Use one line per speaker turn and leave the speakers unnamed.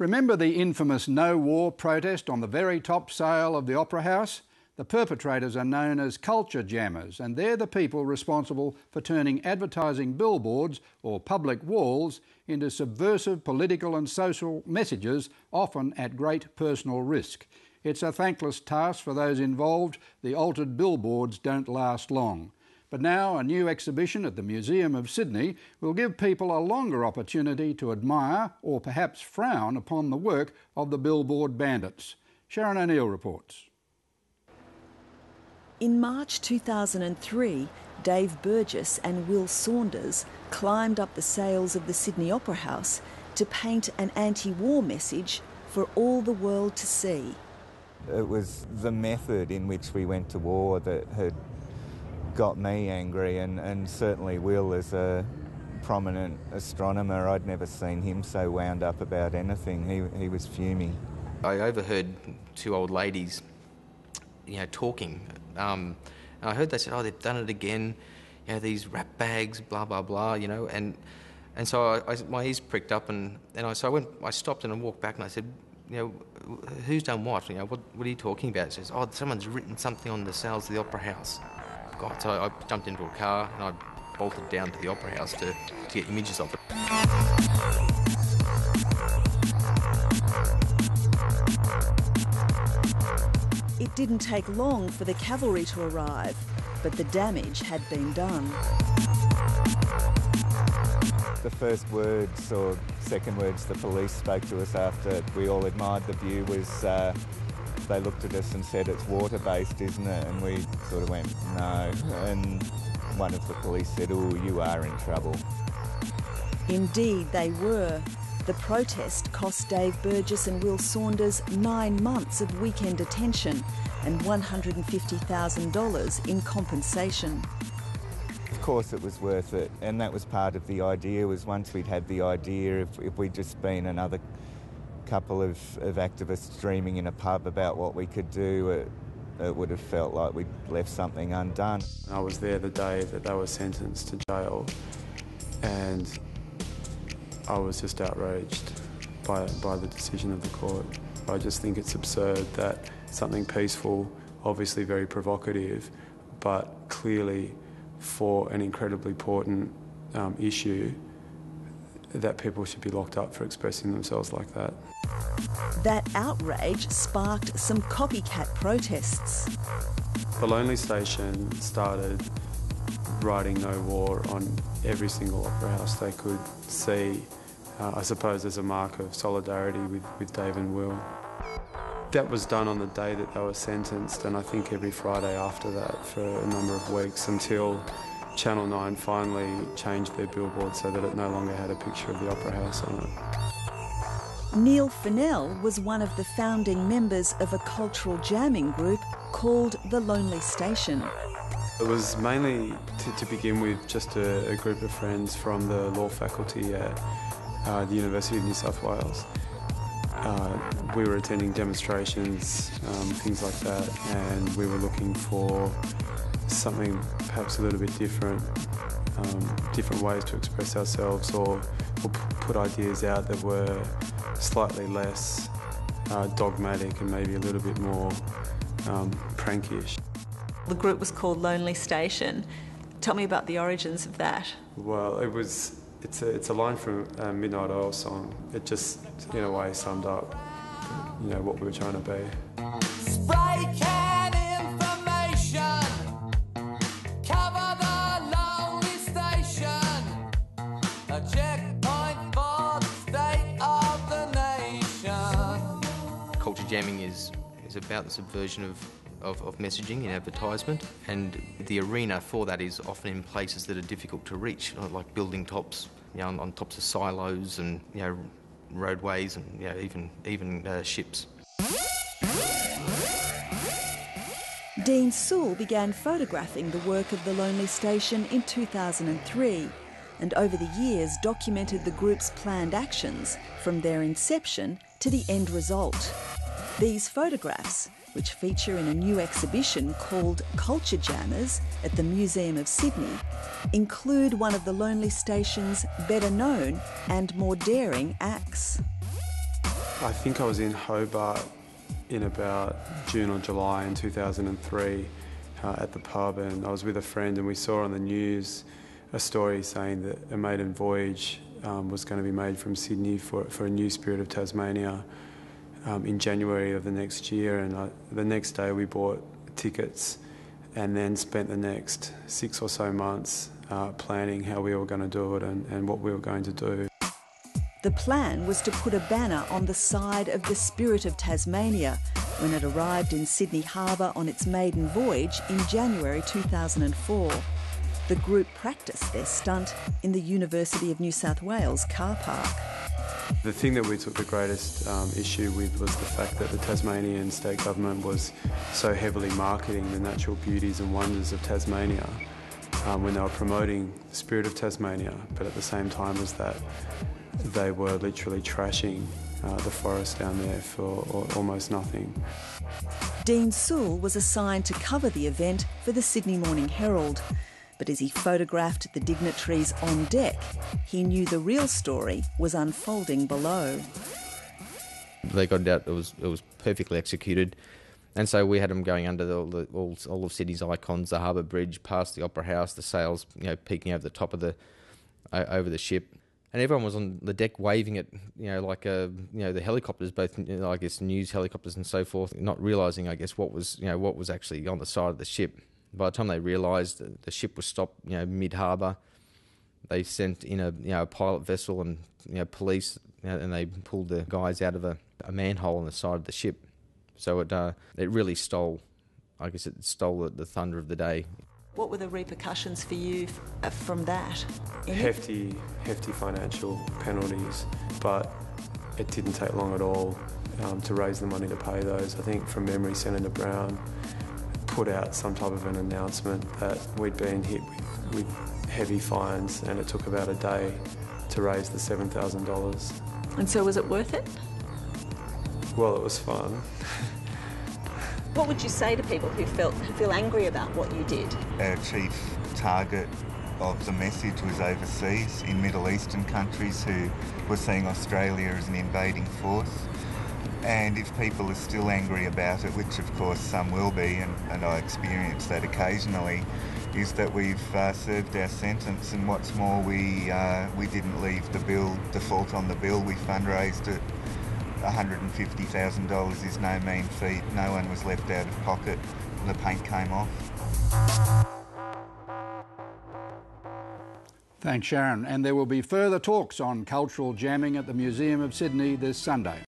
Remember the infamous No War protest on the very top sale of the Opera House? The perpetrators are known as culture jammers, and they're the people responsible for turning advertising billboards or public walls into subversive political and social messages, often at great personal risk. It's a thankless task for those involved. The altered billboards don't last long. But now a new exhibition at the Museum of Sydney will give people a longer opportunity to admire or perhaps frown upon the work of the billboard bandits. Sharon O'Neill reports.
In March 2003, Dave Burgess and Will Saunders climbed up the sails of the Sydney Opera House to paint an anti-war message for all the world to see.
It was the method in which we went to war that had got me angry, and certainly Will, as a prominent astronomer, I'd never seen him so wound up about anything. He was fuming.
I overheard two old ladies, talking. I heard they said, "Oh, they've done it again. These rap bags, blah blah blah." And so my ears pricked up, and I stopped and I walked back and I said, "Who's done what? What are you talking about?" It says, "Oh, someone's written something on the sails of the Opera House." God, so I jumped into a car and I bolted down to the Opera House to get images of it.
It didn't take long for the cavalry to arrive, but the damage had been done.
The first words or second words the police spoke to us after we all admired the view was they looked at us and said, "It's water-based, isn't it?" And we sort of went, "No." And one of the police said, "Oh, you are in trouble."
Indeed, they were. The protest cost Dave Burgess and Will Saunders 9 months of weekend detention and $150,000 in compensation.
Of course it was worth it, and that was part of the idea, was once we'd had the idea, if we'd just been another couple of activists dreaming in a pub about what we could do, it would have felt like we'd left something undone.
I was there the day that they were sentenced to jail, and I was just outraged by the decision of the court. I just think it's absurd that something peaceful, obviously very provocative, but clearly for an incredibly important issue, that people should be locked up for expressing themselves like that.
That outrage sparked some copycat protests.
The Lonely Station started writing "No War" on every single opera house they could see, I suppose as a mark of solidarity with Dave and Will. That was done on the day that they were sentenced, and I think every Friday after that for a number of weeks, until Channel 9 finally changed their billboard so that it no longer had a picture of the Opera House on it.
Neil Fennell was one of the founding members of a cultural jamming group called The Lonely Station.
It was mainly, to begin with, just a group of friends from the law faculty at the University of New South Wales. We were attending demonstrations, things like that, and we were looking for something perhaps a little bit different, different ways to express ourselves, or put ideas out that were slightly less dogmatic and maybe a little bit more prankish.
The group was called Lonely Station. Tell me about the origins of that.
Well, it's a line from a Midnight Oil song. It just, in a way, summed up, what we were trying to be.
Spray can information, cover the lonely station, a checkpoint for the state of the nation.
Culture jamming is about the subversion of messaging in advertisement, and the arena for that is often in places that are difficult to reach, like building tops, on tops of silos and roadways and even ships.
Dean Sewell began photographing the work of The Lonely Station in 2003, and over the years documented the group's planned actions from their inception to the end result. These photographs, which feature in a new exhibition called Culture Jammers at the Museum of Sydney, include one of The Lonely Station's better known and more daring acts.
I think I was in Hobart in about June or July in 2003 at the pub, and I was with a friend, and we saw on the news a story saying that a maiden voyage was going to be made from Sydney for a new Spirit of Tasmania in January of the next year, and the next day we bought tickets and then spent the next 6 or so months planning how we were going to do it and what we were going to do.
The plan was to put a banner on the side of the Spirit of Tasmania when it arrived in Sydney Harbour on its maiden voyage in January 2004. The group practiced their stunt in the University of New South Wales car park.
The thing that we took the greatest issue with was the fact that the Tasmanian state government was so heavily marketing the natural beauties and wonders of Tasmania when they were promoting the Spirit of Tasmania, but at the same time as that, they were literally trashing the forest down there for almost nothing.
Dean Sewell was assigned to cover the event for the Sydney Morning Herald. But as he photographed the dignitaries on deck, he knew the real story was unfolding below.
They got it out, it was perfectly executed. And so we had them going under all of Sydney's icons, the Harbour Bridge, past the Opera House, the sails, peeking over the top of over the ship. And everyone was on the deck waving it, like the helicopters, both I guess news helicopters and so forth, not realising I guess what was actually on the side of the ship. By the time they realised the ship was stopped, mid-harbour, they sent in a pilot vessel and police, and they pulled the guys out of a manhole on the side of the ship. So it really stole the thunder of the day.
What were the repercussions for you from that?
Hefty financial penalties, but it didn't take long at all to raise the money to pay those. I think from memory, Senator Brown put out some type of an announcement that we'd been hit with heavy fines, and it took about a day to raise the $7,000.
And so was it worth it?
Well, it was fun.
What would you say to people who feel angry about what you did?
Our chief target of the message was overseas, in Middle Eastern countries who were seeing Australia as an invading force. And if people are still angry about it, which of course some will be, and I experience that occasionally, is that we've served our sentence, and what's more, we didn't leave the bill, default on the bill. We fundraised it. $150,000 is no mean feat. No one was left out of pocket. The paint came off.
Thanks, Sharon. And there will be further talks on cultural jamming at the Museum of Sydney this Sunday.